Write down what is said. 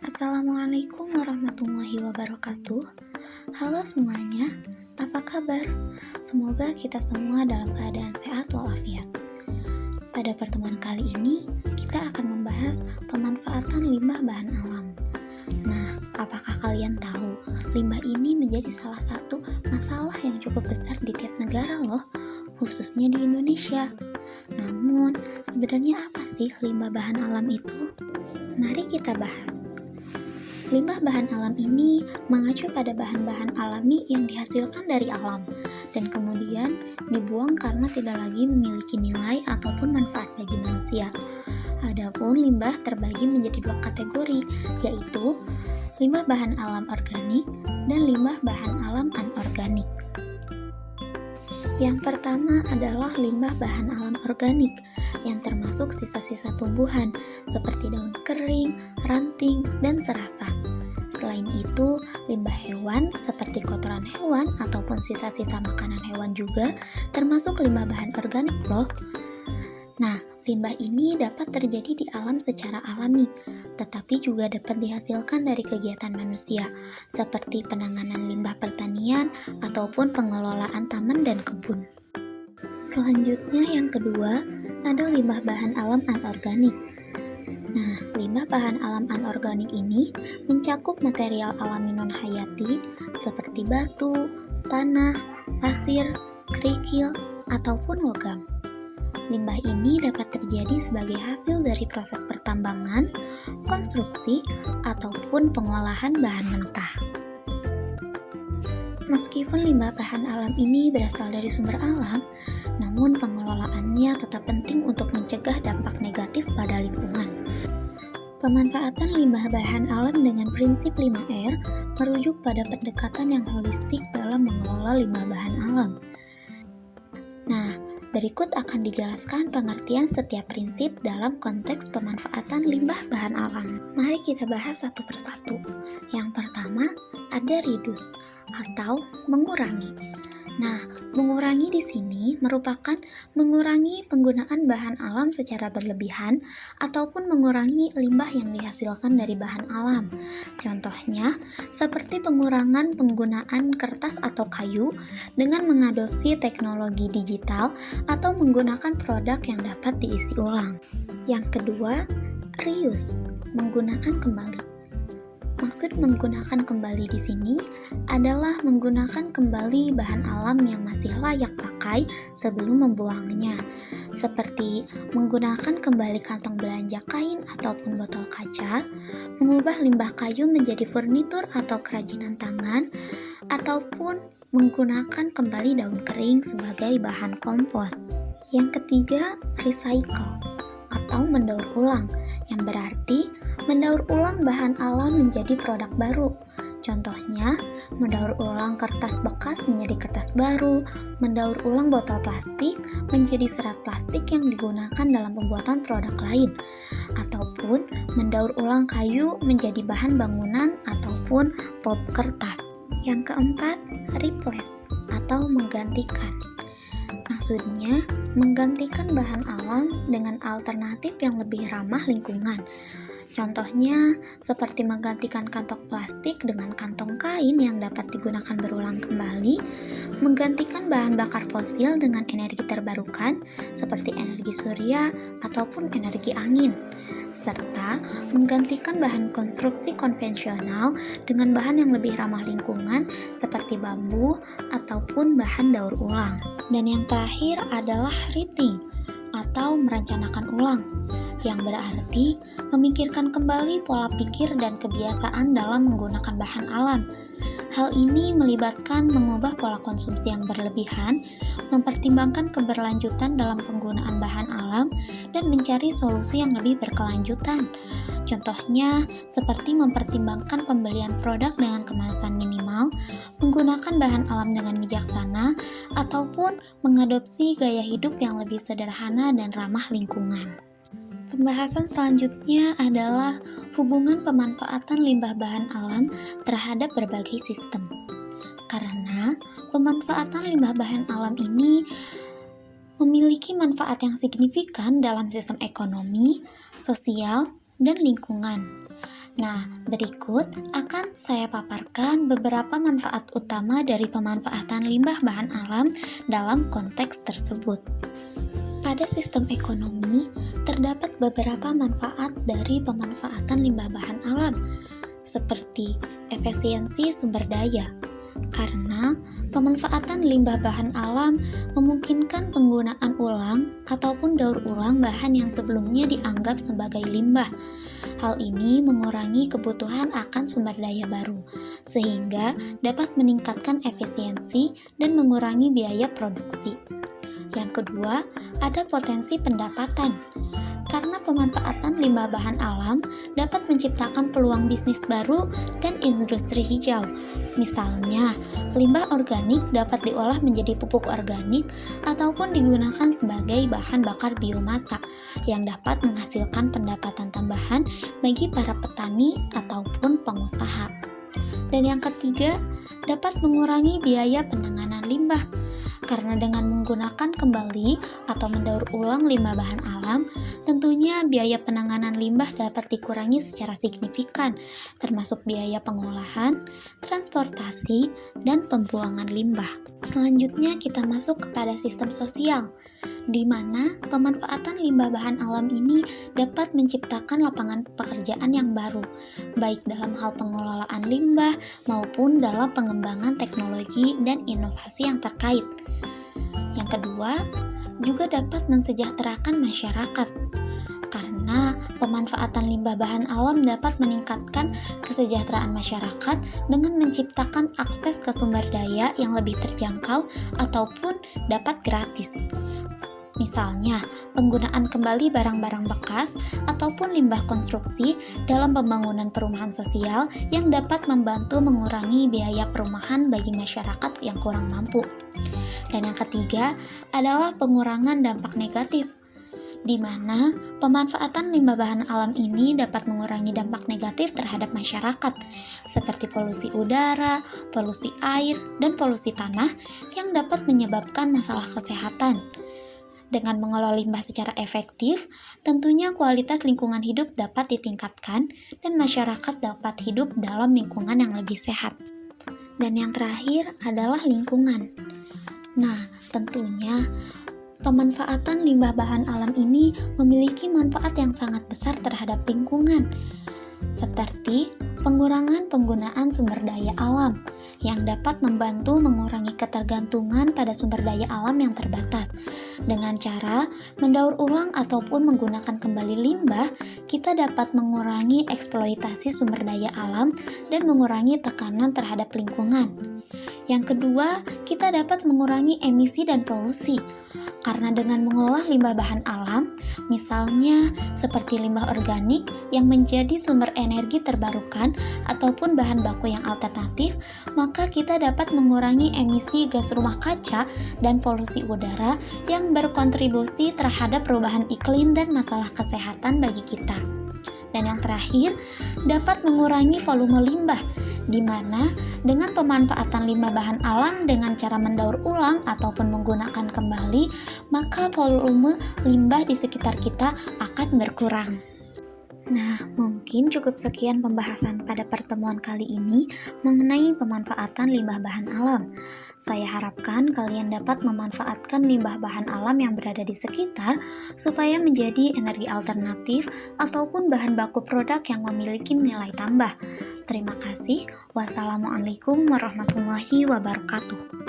Assalamualaikum warahmatullahi wabarakatuh. Halo semuanya, apa kabar? Semoga kita semua dalam keadaan sehat walafiat. Pada pertemuan kali ini, kita akan membahas pemanfaatan limbah bahan alam. Nah, apakah kalian tahu, limbah ini menjadi salah satu masalah yang cukup besar di tiap negara loh, khususnya di Indonesia. Namun, sebenarnya apa sih limbah bahan alam itu? Mari kita bahas. Limbah bahan alam ini mengacu pada bahan-bahan alami yang dihasilkan dari alam dan kemudian dibuang karena tidak lagi memiliki nilai ataupun manfaat bagi manusia. Adapun limbah terbagi menjadi dua kategori, yaitu limbah bahan alam organik dan limbah bahan alam anorganik. Yang pertama adalah limbah bahan alam organik yang termasuk sisa-sisa tumbuhan seperti daun kering, ranting, dan serasa. Selain itu, limbah hewan seperti kotoran hewan ataupun sisa-sisa makanan hewan juga termasuk limbah bahan organik loh. Nah, limbah ini dapat terjadi di alam secara alami, tetapi juga dapat dihasilkan dari kegiatan manusia, seperti penanganan limbah pertanian ataupun pengelolaan taman dan kebun. Selanjutnya yang kedua, ada limbah bahan alam anorganik. Nah, limbah bahan alam anorganik ini mencakup material alami non-hayati seperti batu, tanah, pasir, kerikil, ataupun logam. Limbah ini dapat terjadi sebagai hasil dari proses pertambangan, konstruksi, ataupun pengolahan bahan mentah. Meskipun limbah bahan alam ini berasal dari sumber alam, namun pengelolaannya tetap penting untuk mencegah dampak negatif pada lingkungan. Pemanfaatan limbah bahan alam dengan prinsip 5R merujuk pada pendekatan yang holistik dalam mengelola limbah bahan alam. Nah, berikut akan dijelaskan pengertian setiap prinsip dalam konteks pemanfaatan limbah bahan alam. Mari kita bahas satu persatu. Yang pertama, ada reduce atau mengurangi. Nah, mengurangi di sini merupakan mengurangi penggunaan bahan alam secara berlebihan ataupun mengurangi limbah yang dihasilkan dari bahan alam. Contohnya, seperti pengurangan penggunaan kertas atau kayu dengan mengadopsi teknologi digital atau menggunakan produk yang dapat diisi ulang. Yang kedua, reuse, menggunakan kembali. Maksud menggunakan kembali di sini adalah menggunakan kembali bahan alam yang masih layak pakai sebelum membuangnya, seperti menggunakan kembali kantong belanja kain ataupun botol kaca, mengubah limbah kayu menjadi furnitur atau kerajinan tangan, ataupun menggunakan kembali daun kering sebagai bahan kompos. Yang ketiga, recycle atau mendaur ulang, yang berarti mendaur ulang bahan alam menjadi produk baru. Contohnya, mendaur ulang kertas bekas menjadi kertas baru, mendaur ulang botol plastik menjadi serat plastik yang digunakan dalam pembuatan produk lain, ataupun mendaur ulang kayu menjadi bahan bangunan ataupun pulp kertas. Yang keempat, replace atau menggantikan. Maksudnya, menggantikan bahan alam dengan alternatif yang lebih ramah lingkungan. Contohnya, seperti menggantikan kantong plastik dengan kantong kain yang dapat digunakan berulang kembali, menggantikan bahan bakar fosil dengan energi terbarukan seperti energi surya ataupun energi angin, serta menggantikan bahan konstruksi konvensional dengan bahan yang lebih ramah lingkungan seperti bambu ataupun bahan daur ulang. Dan yang terakhir adalah rethink atau merencanakan ulang, yang berarti memikirkan kembali pola pikir dan kebiasaan dalam menggunakan bahan alam. Hal ini melibatkan mengubah pola konsumsi yang berlebihan, mempertimbangkan keberlanjutan dalam penggunaan bahan alam, dan mencari solusi yang lebih berkelanjutan. Contohnya, seperti mempertimbangkan pembelian produk dengan kemasan minimal, menggunakan bahan alam dengan bijaksana, ataupun mengadopsi gaya hidup yang lebih sederhana dan ramah lingkungan. Pembahasan selanjutnya adalah hubungan pemanfaatan limbah bahan alam terhadap berbagai sistem. Karena pemanfaatan limbah bahan alam ini memiliki manfaat yang signifikan dalam sistem ekonomi, sosial, dan lingkungan. Nah, berikut akan saya paparkan beberapa manfaat utama dari pemanfaatan limbah bahan alam dalam konteks tersebut. Pada sistem ekonomi, terdapat beberapa manfaat dari pemanfaatan limbah bahan alam, seperti efisiensi sumber daya. Karena pemanfaatan limbah bahan alam memungkinkan penggunaan ulang ataupun daur ulang bahan yang sebelumnya dianggap sebagai limbah. Hal ini mengurangi kebutuhan akan sumber daya baru, sehingga dapat meningkatkan efisiensi dan mengurangi biaya produksi. Yang kedua, ada potensi pendapatan. Karena pemanfaatan limbah bahan alam dapat menciptakan peluang bisnis baru dan industri hijau. Misalnya, limbah organik dapat diolah menjadi pupuk organik ataupun digunakan sebagai bahan bakar biomasa yang dapat menghasilkan pendapatan tambahan bagi para petani ataupun pengusaha. Dan yang ketiga, dapat mengurangi biaya penanganan limbah. Karena dengan menggunakan kembali atau mendaur ulang limbah bahan alam, tentunya biaya penanganan limbah dapat dikurangi secara signifikan, termasuk biaya pengolahan, transportasi, dan pembuangan limbah. Selanjutnya kita masuk kepada sistem sosial, di mana pemanfaatan limbah bahan alam ini dapat menciptakan lapangan pekerjaan yang baru, baik dalam hal pengelolaan limbah maupun dalam pengembangan teknologi dan inovasi yang terkait. Yang kedua, juga dapat mensejahterakan masyarakat. Karena pemanfaatan limbah bahan alam dapat meningkatkan kesejahteraan masyarakat dengan menciptakan akses ke sumber daya yang lebih terjangkau ataupun dapat gratis. Misalnya, penggunaan kembali barang-barang bekas ataupun limbah konstruksi dalam pembangunan perumahan sosial yang dapat membantu mengurangi biaya perumahan bagi masyarakat yang kurang mampu. Dan yang ketiga adalah pengurangan dampak negatif, di mana pemanfaatan limbah bahan alam ini dapat mengurangi dampak negatif terhadap masyarakat, seperti polusi udara, polusi air, dan polusi tanah yang dapat menyebabkan masalah kesehatan. Dengan mengelola limbah secara efektif, tentunya kualitas lingkungan hidup dapat ditingkatkan dan masyarakat dapat hidup dalam lingkungan yang lebih sehat. Dan yang terakhir adalah lingkungan. Nah, tentunya pemanfaatan limbah bahan alam ini memiliki manfaat yang sangat besar terhadap lingkungan, seperti pengurangan penggunaan sumber daya alam yang dapat membantu mengurangi ketergantungan pada sumber daya alam yang terbatas. Dengan cara mendaur ulang ataupun menggunakan kembali limbah, kita dapat mengurangi eksploitasi sumber daya alam dan mengurangi tekanan terhadap lingkungan. Yang kedua, kita dapat mengurangi emisi dan polusi. Karena dengan mengolah limbah bahan alam, misalnya seperti limbah organik yang menjadi sumber energi terbarukan ataupun bahan baku yang alternatif, maka kita dapat mengurangi emisi gas rumah kaca dan polusi udara yang berkontribusi terhadap perubahan iklim dan masalah kesehatan bagi kita. Dan yang terakhir, dapat mengurangi volume limbah, di mana dengan pemanfaatan limbah bahan alam dengan cara mendaur ulang ataupun menggunakan kembali, maka volume limbah di sekitar kita akan berkurang. Nah, mungkin cukup sekian pembahasan pada pertemuan kali ini mengenai pemanfaatan limbah bahan alam. Saya harapkan kalian dapat memanfaatkan limbah bahan alam yang berada di sekitar supaya menjadi energi alternatif ataupun bahan baku produk yang memiliki nilai tambah. Terima kasih. Wassalamualaikum warahmatullahi wabarakatuh.